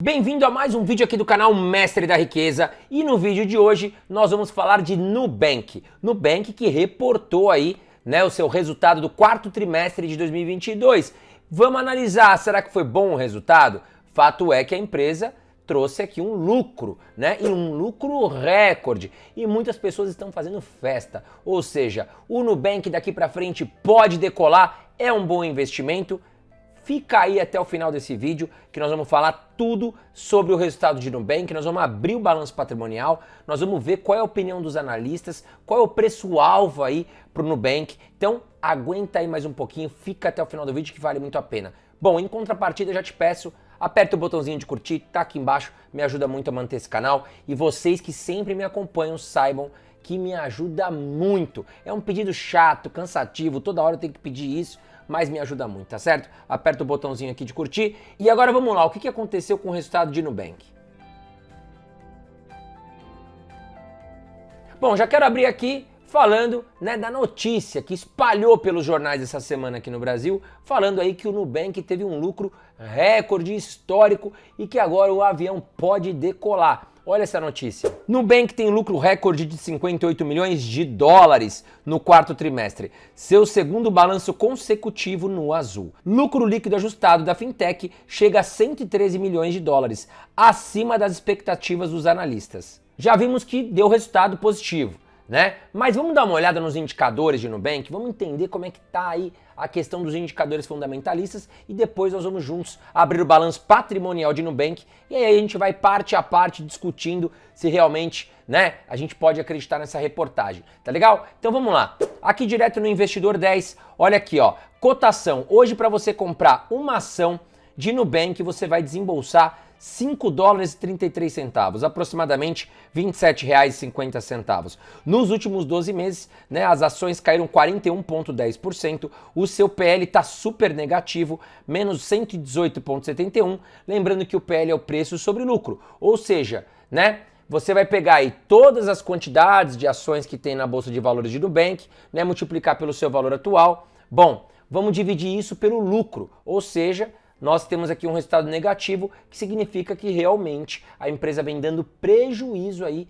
Bem-vindo a mais um vídeo aqui do canal Mestre da Riqueza e no vídeo de hoje nós vamos falar de Nubank. Nubank que reportou aí, o seu resultado do quarto trimestre de 2022. Vamos analisar, será que foi bom o resultado? Fato é que a empresa trouxe aqui um lucro, e um lucro recorde. E muitas pessoas estão fazendo festa. Ou seja, o Nubank daqui para frente pode decolar, é um bom investimento. Fica aí até o final desse vídeo que nós vamos falar tudo sobre o resultado de Nubank, nós vamos abrir o balanço patrimonial, nós vamos ver qual é a opinião dos analistas, qual é o preço-alvo aí para o Nubank. Então aguenta aí mais um pouquinho, fica até o final do vídeo que vale muito a pena. Bom, em contrapartida já te peço, aperta o botãozinho de curtir, tá aqui embaixo, me ajuda muito a manter esse canal. E vocês que sempre me acompanham saibam que me ajuda muito. É um pedido chato, cansativo, toda hora eu tenho que pedir isso, mas me ajuda muito, tá certo? Aperta o botãozinho aqui de curtir. E agora vamos lá, o que aconteceu com o resultado de Nubank? Bom, já quero abrir aqui falando da notícia que espalhou pelos jornais essa semana aqui no Brasil, falando aí que o Nubank teve um lucro recorde histórico e que agora o avião pode decolar. Olha essa notícia. Nubank tem lucro recorde de 58 milhões de dólares no quarto trimestre, seu segundo balanço consecutivo no azul. Lucro líquido ajustado da fintech chega a 113 milhões de dólares, acima das expectativas dos analistas. Já vimos que deu resultado positivo, Mas vamos dar uma olhada nos indicadores de Nubank, vamos entender como é que tá aí a questão dos indicadores fundamentalistas e depois nós vamos juntos abrir o balanço patrimonial de Nubank e aí a gente vai parte a parte discutindo se realmente, a gente pode acreditar nessa reportagem, tá legal? Então vamos lá. Aqui direto no Investidor 10, olha aqui, ó, cotação. Hoje para você comprar uma ação de Nubank, você vai desembolsar 5 dólares e 33 centavos, aproximadamente R$ 27,50. Nos últimos 12 meses, as ações caíram 41,10%, o seu PL está super negativo, menos 118,71, lembrando que o PL é o preço sobre lucro, ou seja, você vai pegar aí todas as quantidades de ações que tem na Bolsa de Valores de Nubank, multiplicar pelo seu valor atual. Bom, vamos dividir isso pelo lucro, ou seja, nós temos aqui um resultado negativo, que significa que realmente a empresa vem dando prejuízo aí,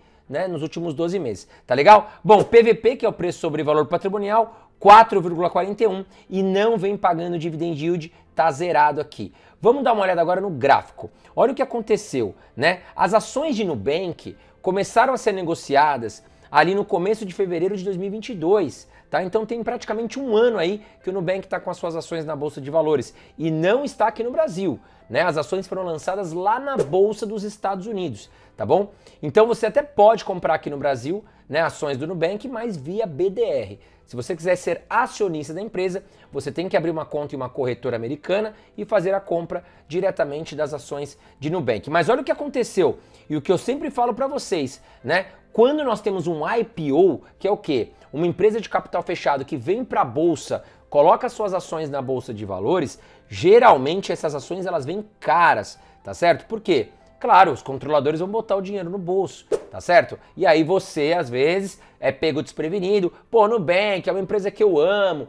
nos últimos 12 meses. Tá legal? Bom, PVP, que é o preço sobre valor patrimonial, 4,41 e não vem pagando dividend yield, tá zerado aqui. Vamos dar uma olhada agora no gráfico. Olha o que aconteceu, As ações de Nubank começaram a ser negociadas ali no começo de fevereiro de 2022, tá? Então tem praticamente um ano aí que o Nubank está com as suas ações na Bolsa de Valores e não está aqui no Brasil, As ações foram lançadas lá na Bolsa dos Estados Unidos, tá bom? Então você até pode comprar aqui no Brasil, ações do Nubank, mas via BDR. Se você quiser ser acionista da empresa, você tem que abrir uma conta em uma corretora americana e fazer a compra diretamente das ações de Nubank. Mas olha o que aconteceu e o que eu sempre falo para vocês, Quando nós temos um IPO, que é o quê? Uma empresa de capital fechado que vem para a bolsa, coloca suas ações na bolsa de valores, geralmente essas ações elas vêm caras, tá certo? Por quê? Claro, os controladores vão botar o dinheiro no bolso, tá certo? E aí você, às vezes, é pego desprevenido. Pô, Nubank é uma empresa que eu amo,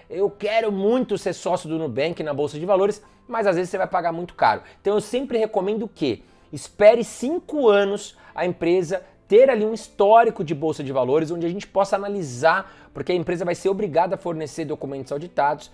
Eu quero muito ser sócio do Nubank na Bolsa de Valores, mas às vezes você vai pagar muito caro. Então eu sempre recomendo que espere 5 anos a empresa ter ali um histórico de Bolsa de Valores, onde a gente possa analisar, porque a empresa vai ser obrigada a fornecer documentos auditados,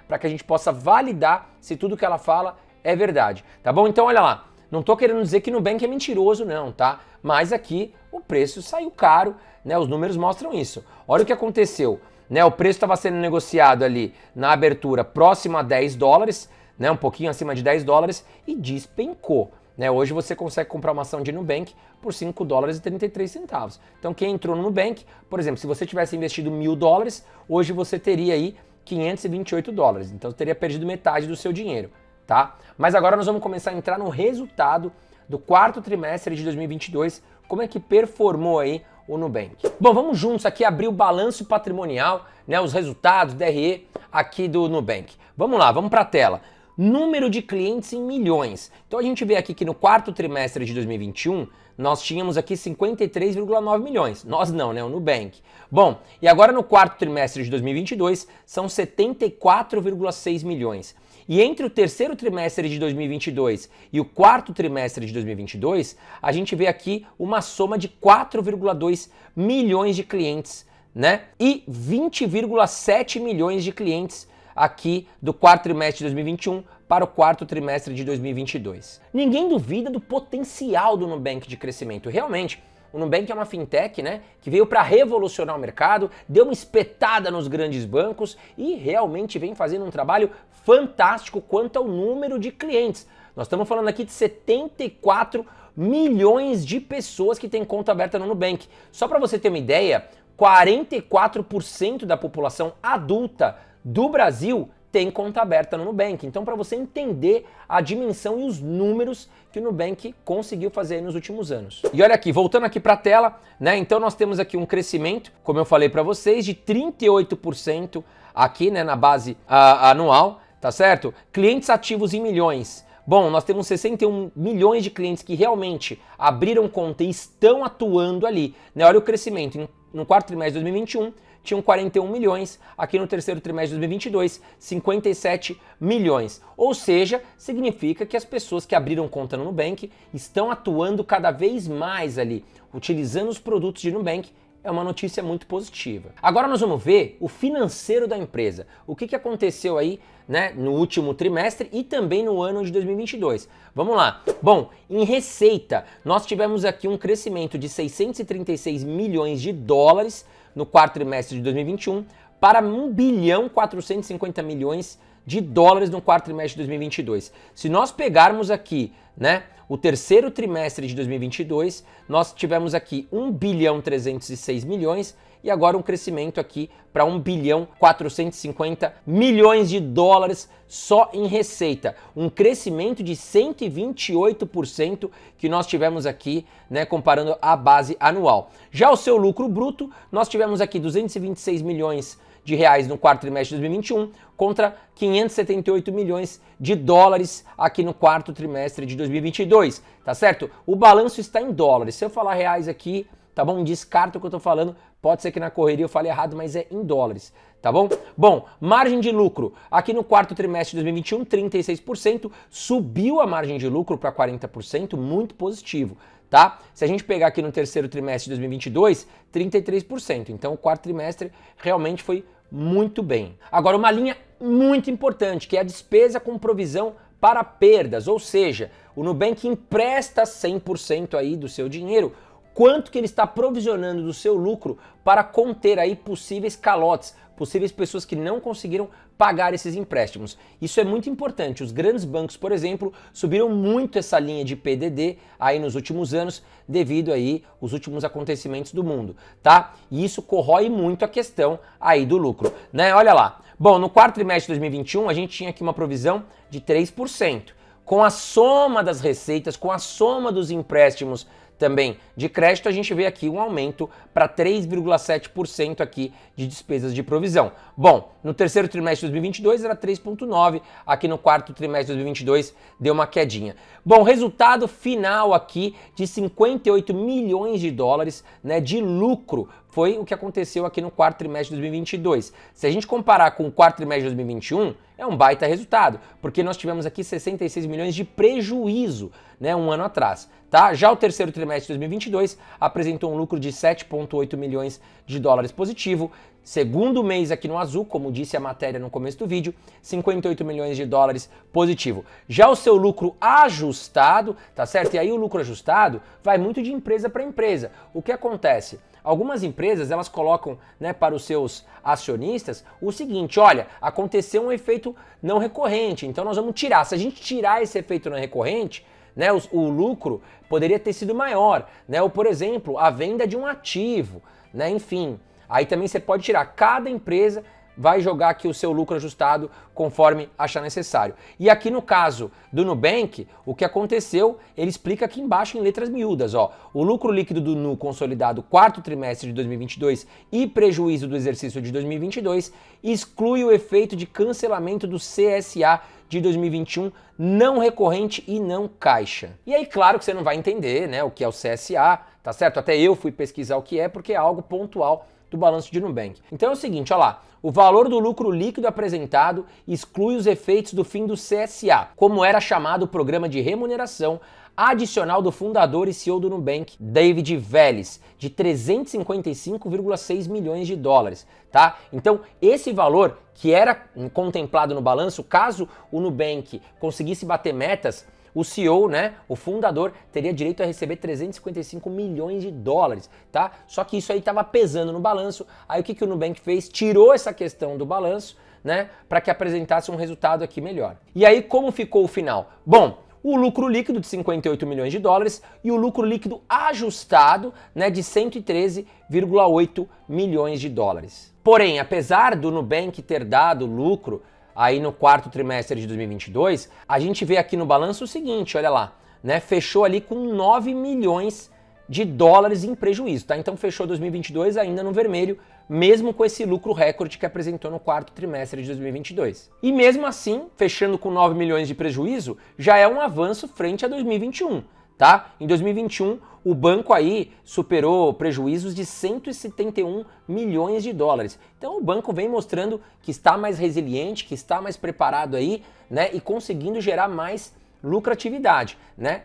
para que a gente possa validar se tudo que ela fala é verdade, tá bom? Então olha lá. Não estou querendo dizer que Nubank é mentiroso não, tá? Mas aqui o preço saiu caro, Os números mostram isso. Olha o que aconteceu, O preço estava sendo negociado ali na abertura próximo a 10 dólares, Um pouquinho acima de 10 dólares e despencou. Hoje você consegue comprar uma ação de Nubank por 5 dólares e 33 centavos. Então quem entrou no Nubank, por exemplo, se você tivesse investido 1.000 dólares, hoje você teria aí 528 dólares. Então você teria perdido metade do seu dinheiro. Tá? Mas agora nós vamos começar a entrar no resultado do quarto trimestre de 2022, como é que performou aí o Nubank. Bom, vamos juntos aqui abrir o balanço patrimonial, os resultados, DRE aqui do Nubank. Vamos lá, vamos para a tela. Número de clientes em milhões. Então a gente vê aqui que no quarto trimestre de 2021, nós tínhamos aqui 53,9 milhões. Nós não, o Nubank. Bom, e agora no quarto trimestre de 2022, são 74,6 milhões. E entre o terceiro trimestre de 2022 e o quarto trimestre de 2022, a gente vê aqui uma soma de 4,2 milhões de clientes, né? E 20,7 milhões de clientes aqui do quarto trimestre de 2021 para o quarto trimestre de 2022. Ninguém duvida do potencial do Nubank de crescimento. Realmente, o Nubank é uma fintech, né, que veio para revolucionar o mercado, deu uma espetada nos grandes bancos e realmente vem fazendo um trabalho fantástico quanto ao número de clientes. Nós estamos falando aqui de 74 milhões de pessoas que têm conta aberta no Nubank. Só para você ter uma ideia, 44% da população adulta do Brasil tem conta aberta no Nubank. Então, para você entender a dimensão e os números que o Nubank conseguiu fazer aí nos últimos anos. E olha aqui, voltando aqui para a tela, né? Então nós temos aqui um crescimento, como eu falei para vocês, de 38% aqui, né, na base anual, tá certo? Clientes ativos em milhões. Bom, nós temos 61 milhões de clientes que realmente abriram conta e estão atuando ali, né? Olha o crescimento. No quarto trimestre de 2021, tinham 41 milhões, aqui no terceiro trimestre de 2022, 57 milhões. Ou seja, significa que as pessoas que abriram conta no Nubank estão atuando cada vez mais ali, utilizando os produtos de Nubank. É uma notícia muito positiva. Agora nós vamos ver o financeiro da empresa. O que aconteceu aí, né, no último trimestre e também no ano de 2022. Vamos lá. Bom, em receita, nós tivemos aqui um crescimento de 636 milhões de dólares no quarto trimestre de 2021 para 1 bilhão 450 milhões de dólares no quarto trimestre de 2022. Se nós pegarmos aqui, né, o terceiro trimestre de 2022, nós tivemos aqui 1 bilhão 306 milhões e agora um crescimento aqui para 1 bilhão 450 milhões de dólares só em receita. Um crescimento de 128% que nós tivemos aqui, né, comparando a base anual. Já o seu lucro bruto, nós tivemos aqui 226 milhões de reais no quarto trimestre de 2021 contra 578 milhões de dólares aqui no quarto trimestre de 2022, tá certo? O balanço está em dólares. Se eu falar reais aqui, tá bom? Descarta o que eu tô falando, pode ser que na correria eu fale errado, mas é em dólares, tá bom? Bom, margem de lucro, aqui no quarto trimestre de 2021, 36%, subiu a margem de lucro para 40%, muito positivo, tá? Se a gente pegar aqui no terceiro trimestre de 2022, 33%, então o quarto trimestre realmente foi muito bem. Agora, uma linha muito importante, que é a despesa com provisão para perdas, ou seja, o Nubank empresta 100% aí do seu dinheiro, quanto que ele está provisionando do seu lucro para conter aí possíveis calotes, possíveis pessoas que não conseguiram pagar esses empréstimos. Isso é muito importante. Os grandes bancos, por exemplo, subiram muito essa linha de PDD aí nos últimos anos devido aí os últimos acontecimentos do mundo, tá? E isso corrói muito a questão aí do lucro, né? Olha lá. Bom, no quarto trimestre de 2021, a gente tinha aqui uma provisão de 3%. Com a soma das receitas, com a soma dos empréstimos também de crédito, a gente vê aqui um aumento para 3,7% aqui de despesas de provisão. Bom, no terceiro trimestre de 2022 era 3,9%, aqui no quarto trimestre de 2022 deu uma quedinha. Bom, resultado final aqui de 58 milhões de dólares, né, de lucro, foi o que aconteceu aqui no quarto trimestre de 2022. Se a gente comparar com o quarto trimestre de 2021, é um baita resultado, porque nós tivemos aqui 66 milhões de prejuízo, né, um ano atrás, tá? Já o terceiro trimestre de 2022 apresentou um lucro de 7,8 milhões de dólares positivo. Segundo mês aqui no azul, como disse a matéria no começo do vídeo, 58 milhões de dólares positivo. Já o seu lucro ajustado, tá certo? E aí o lucro ajustado vai muito de empresa para empresa. O que acontece? Algumas empresas, elas colocam, né, para os seus acionistas o seguinte: olha, aconteceu um efeito não recorrente, então nós vamos tirar. Se a gente tirar esse efeito não recorrente, né, o lucro poderia ter sido maior, né? Ou, por exemplo, a venda de um ativo, né? Enfim, aí também você pode tirar. Cada empresa vai jogar aqui o seu lucro ajustado conforme achar necessário. E aqui no caso do Nubank, o que aconteceu, ele explica aqui embaixo em letras miúdas, ó. O lucro líquido do NU consolidado quarto trimestre de 2022 e prejuízo do exercício de 2022 exclui o efeito de cancelamento do CSA de 2021 não recorrente e não caixa. E aí, claro que você não vai entender, né, o que é o CSA, tá certo? Até eu fui pesquisar o que é, porque é algo pontual do balanço de Nubank. Então é o seguinte, olha lá, o valor do lucro líquido apresentado exclui os efeitos do fim do CSA, como era chamado o programa de remuneração adicional do fundador e CEO do Nubank, David Vélez, de 355,6 milhões de dólares, tá? Então, esse valor que era contemplado no balanço, caso o Nubank conseguisse bater metas, o CEO, né, o fundador, teria direito a receber 355 milhões de dólares, tá? Só que isso aí estava pesando no balanço. Aí o que o Nubank fez? Tirou essa questão do balanço, né, para que apresentasse um resultado aqui melhor. E aí como ficou o final? Bom, o lucro líquido de 58 milhões de dólares e o lucro líquido ajustado, né, de 113,8 milhões de dólares. Porém, apesar do Nubank ter dado lucro aí no quarto trimestre de 2022, a gente vê aqui no balanço o seguinte, olha lá, né, fechou ali com 9 milhões de dólares em prejuízo, tá? Então fechou 2022 ainda no vermelho, mesmo com esse lucro recorde que apresentou no quarto trimestre de 2022. E mesmo assim, fechando com 9 milhões de prejuízo, já é um avanço frente a 2021, tá? Em 2021, o banco aí superou prejuízos de 171 milhões de dólares. Então o banco vem mostrando que está mais resiliente, que está mais preparado aí, né? E conseguindo gerar mais lucratividade, né?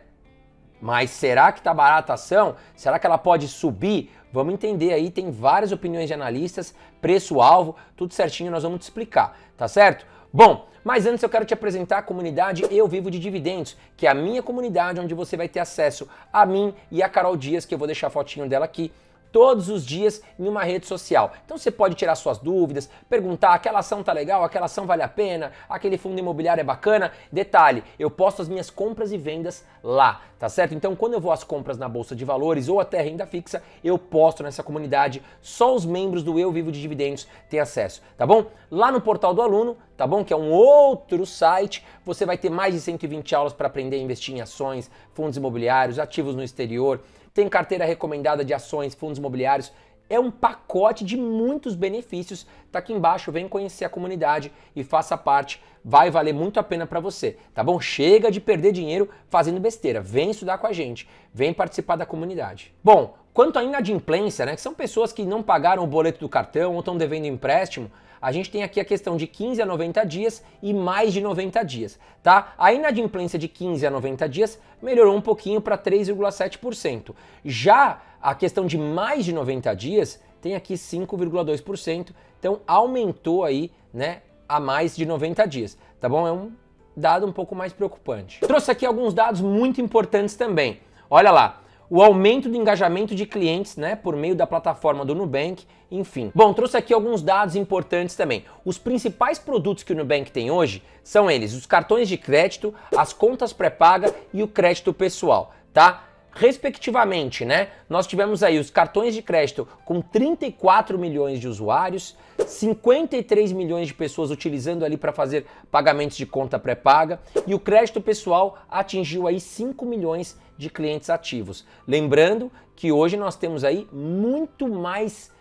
Mas será que tá barata a ação? Será que ela pode subir? Vamos entender aí, tem várias opiniões de analistas, preço-alvo, tudo certinho, nós vamos te explicar, tá certo? Bom, mas antes eu quero te apresentar a comunidade Eu Vivo de Dividendos, que é a minha comunidade onde você vai ter acesso a mim e a Carol Dias, que eu vou deixar a fotinho dela aqui, todos os dias em uma rede social. Então você pode tirar suas dúvidas, perguntar, aquela ação tá legal, aquela ação vale a pena, aquele fundo imobiliário é bacana. Detalhe, eu posto as minhas compras e vendas lá, tá certo? Então quando eu vou às compras na Bolsa de Valores ou até renda fixa, eu posto nessa comunidade, só os membros do Eu Vivo de Dividendos têm acesso, tá bom? Lá no Portal do Aluno, tá bom? Que é um outro site, você vai ter mais de 120 aulas para aprender a investir em ações, fundos imobiliários, ativos no exterior, tem carteira recomendada de ações, fundos imobiliários, é um pacote de muitos benefícios. Tá aqui embaixo, vem conhecer a comunidade e faça parte, vai valer muito a pena para você, tá bom? Chega de perder dinheiro fazendo besteira, vem estudar com a gente, vem participar da comunidade. Bom, quanto à inadimplência, né, que são pessoas que não pagaram o boleto do cartão ou estão devendo empréstimo, a gente tem aqui a questão de 15 a 90 dias e mais de 90 dias, tá? A inadimplência de 15 a 90 dias melhorou um pouquinho para 3,7%. Já a questão de mais de 90 dias tem aqui 5,2%, então aumentou aí, né, a mais de 90 dias, tá bom? É um dado um pouco mais preocupante. Trouxe aqui alguns dados muito importantes também. Olha lá. O aumento do engajamento de clientes, né, por meio da plataforma do Nubank, enfim. Bom, trouxe aqui alguns dados importantes também. Os principais produtos que o Nubank tem hoje são eles, os cartões de crédito, as contas pré-paga e o crédito pessoal, tá? Respectivamente, né, nós tivemos aí os cartões de crédito com 34 milhões de usuários, 53 milhões de pessoas utilizando ali para fazer pagamentos de conta pré-paga e o crédito pessoal atingiu aí 5 milhões de clientes ativos. Lembrando que hoje nós temos aí muito mais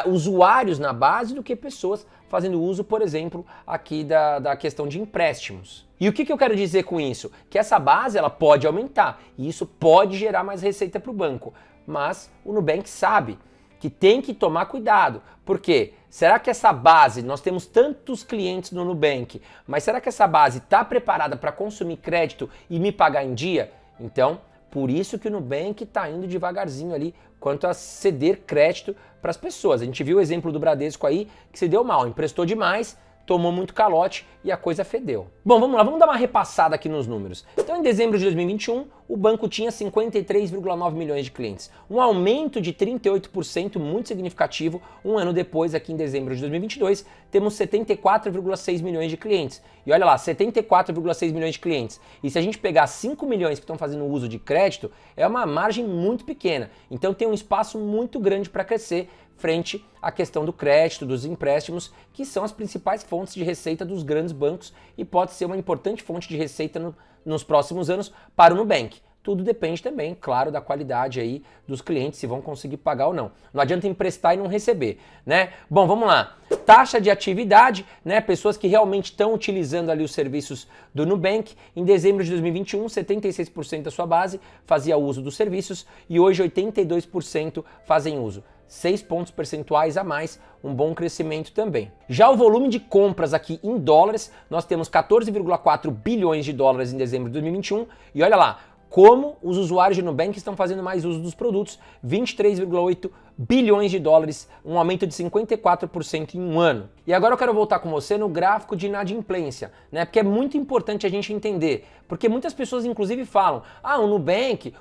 usuários na base do que pessoas fazendo uso, por exemplo, aqui da questão de empréstimos. E o que eu quero dizer com isso? Que essa base ela pode aumentar e isso pode gerar mais receita para o banco, mas o Nubank sabe que tem que tomar cuidado. Por quê? Será que essa base, nós temos tantos clientes no Nubank, mas será que essa base está preparada para consumir crédito e me pagar em dia? Então, por isso que o Nubank está indo devagarzinho ali quanto a ceder crédito para as pessoas. A gente viu o exemplo do Bradesco aí, que se deu mal, emprestou demais, tomou muito calote e a coisa fedeu. Bom, vamos lá, vamos dar uma repassada aqui nos números. Então, em dezembro de 2021, o banco tinha 53,9 milhões de clientes, um aumento de 38% muito significativo. Um ano depois, aqui em dezembro de 2022, temos 74,6 milhões de clientes. E olha lá, 74,6 milhões de clientes. E se a gente pegar 5 milhões que estão fazendo uso de crédito, é uma margem muito pequena. Então tem um espaço muito grande para crescer frente à questão do crédito, dos empréstimos, que são as principais fontes de receita dos grandes bancos e pode ser uma importante fonte de receita nos próximos anos para o Nubank. Tudo depende também, claro, da qualidade aí dos clientes, se vão conseguir pagar ou não. Não adianta emprestar e não receber, né? Bom, vamos lá. Taxa de atividade, né? Pessoas que realmente estão utilizando ali os serviços do Nubank. Em dezembro de 2021, 76% da sua base fazia uso dos serviços e hoje 82% fazem uso. 6 pontos percentuais a mais, um bom crescimento também. Já o volume de compras aqui em dólares, nós temos 14,4 bilhões de dólares em dezembro de 2021 e olha lá, como os usuários de Nubank estão fazendo mais uso dos produtos, 23,8 bilhões de dólares, um aumento de 54% em um ano. E agora eu quero voltar com você no gráfico de inadimplência, né? Porque é muito importante a gente entender, porque muitas pessoas inclusive falam, o Nubank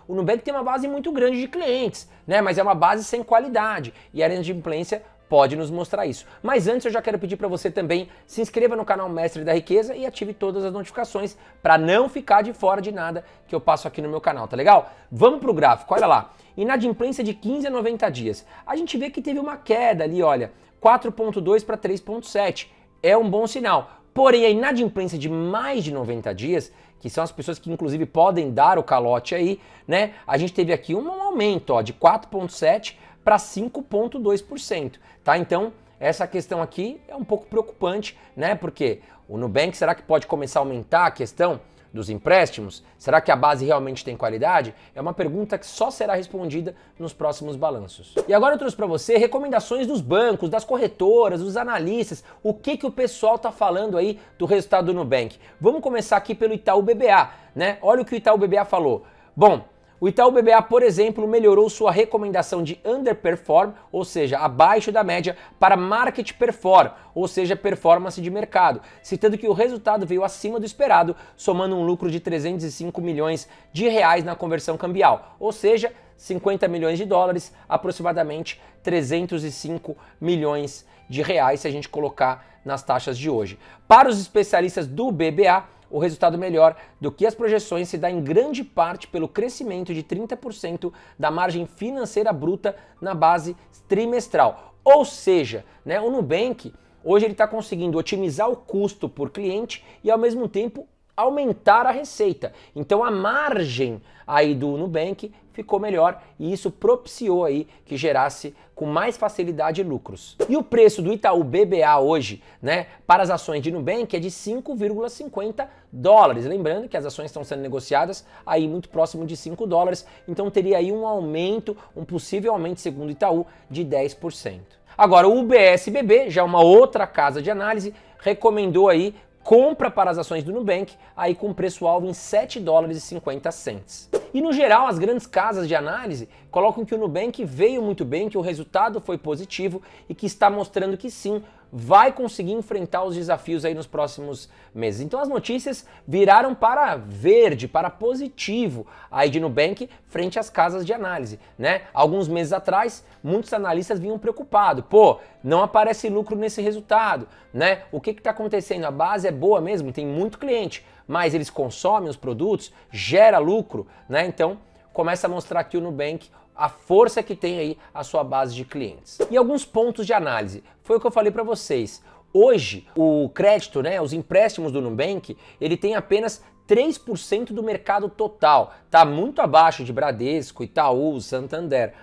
tem uma base muito grande de clientes, né? Mas é uma base sem qualidade e a inadimplência pode nos mostrar isso. Mas antes eu já quero pedir para você também se inscreva no canal Mestre da Riqueza e ative todas as notificações para não ficar de fora de nada que eu passo aqui no meu canal, tá legal? Vamos pro gráfico, olha lá. Inadimplência de 15 a 90 dias. A gente vê que teve uma queda ali, olha, 4,2 para 3,7. É um bom sinal. Porém, a inadimplência de mais de 90 dias, que são as pessoas que inclusive podem dar o calote aí, né? A gente teve aqui um aumento, ó, de 4,7 para 5,2%, tá? Então, essa questão aqui é um pouco preocupante, né? Porque o Nubank, será que pode começar a aumentar a questão dos empréstimos? Será que a base realmente tem qualidade? É uma pergunta que só será respondida nos próximos balanços. E agora eu trouxe para você recomendações dos bancos, das corretoras, dos analistas, o que o pessoal tá falando aí do resultado do Nubank. Vamos começar aqui pelo Itaú BBA, né? Olha o que o Itaú BBA falou. Bom, o Itaú BBA, por exemplo, melhorou sua recomendação de underperform, ou seja, abaixo da média, para market perform, ou seja, performance de mercado, citando que o resultado veio acima do esperado, somando um lucro de 305 milhões de reais na conversão cambial, ou seja, 50 milhões de dólares, aproximadamente 305 milhões de reais se a gente colocar nas taxas de hoje. Para os especialistas do BBA, o resultado melhor do que as projeções se dá em grande parte pelo crescimento de 30% da margem financeira bruta na base trimestral. Ou seja, né, o Nubank hoje ele está conseguindo otimizar o custo por cliente e ao mesmo tempo aumentar a receita. Então a margem aí do Nubank ficou melhor e isso propiciou aí que gerasse com mais facilidade lucros. E o preço do Itaú BBA hoje, né, para as ações de Nubank é de 5,50 dólares. Lembrando que as ações estão sendo negociadas aí muito próximo de 5 dólares, então teria aí um aumento, um possível aumento segundo o Itaú de 10%. Agora o UBS-BB, já uma outra casa de análise, recomendou aí compra para as ações do Nubank, aí com preço-alvo em 7 dólares e 50 cents. E no geral, as grandes casas de análise colocam que o Nubank veio muito bem, que o resultado foi positivo e que está mostrando que sim, vai conseguir enfrentar os desafios aí nos próximos meses. Então as notícias viraram para verde, para positivo aí de Nubank frente às casas de análise, né? Alguns meses atrás, muitos analistas vinham preocupados. Pô, não aparece lucro nesse resultado, né? O que está acontecendo? A base é boa mesmo, tem muito cliente, mas eles consomem os produtos, gera lucro, né? Então começa a mostrar aqui o Nubank a força que tem aí a sua base de clientes. E alguns pontos de análise. Foi o que eu falei para vocês. Hoje, o crédito, né, os empréstimos do Nubank, ele tem apenas 3% do mercado total. Tá muito abaixo de Bradesco, Itaú, Santander.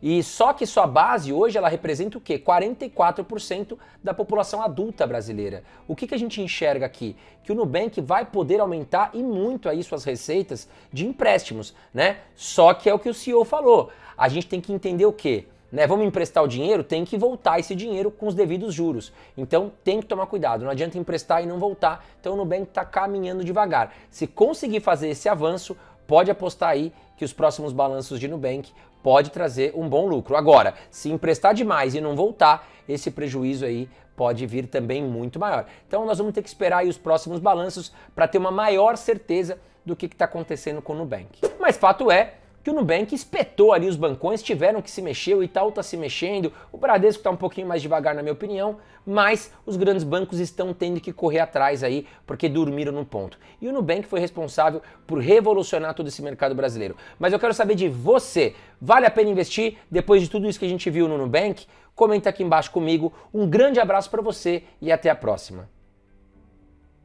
E só que sua base hoje ela representa o quê? 44% da população adulta brasileira. O que a gente enxerga aqui? Que o Nubank vai poder aumentar e muito aí suas receitas de empréstimos, né? Só que é o que o CEO falou. A gente tem que entender o quê? Né, vamos emprestar o dinheiro, tem que voltar esse dinheiro com os devidos juros. Então tem que tomar cuidado, não adianta emprestar e não voltar. Então o Nubank está caminhando devagar. Se conseguir fazer esse avanço, pode apostar aí que os próximos balanços de Nubank pode trazer um bom lucro. Agora, se emprestar demais e não voltar, esse prejuízo aí pode vir também muito maior. Então nós vamos ter que esperar aí os próximos balanços para ter uma maior certeza do que está acontecendo com o Nubank. Mas fato é que o Nubank espetou ali os bancões, tiveram que se mexer, o Itaú está se mexendo, o Bradesco está um pouquinho mais devagar na minha opinião, mas os grandes bancos estão tendo que correr atrás aí, porque dormiram no ponto. E o Nubank foi responsável por revolucionar todo esse mercado brasileiro. Mas eu quero saber de você, vale a pena investir depois de tudo isso que a gente viu no Nubank? Comenta aqui embaixo comigo, um grande abraço para você e até a próxima.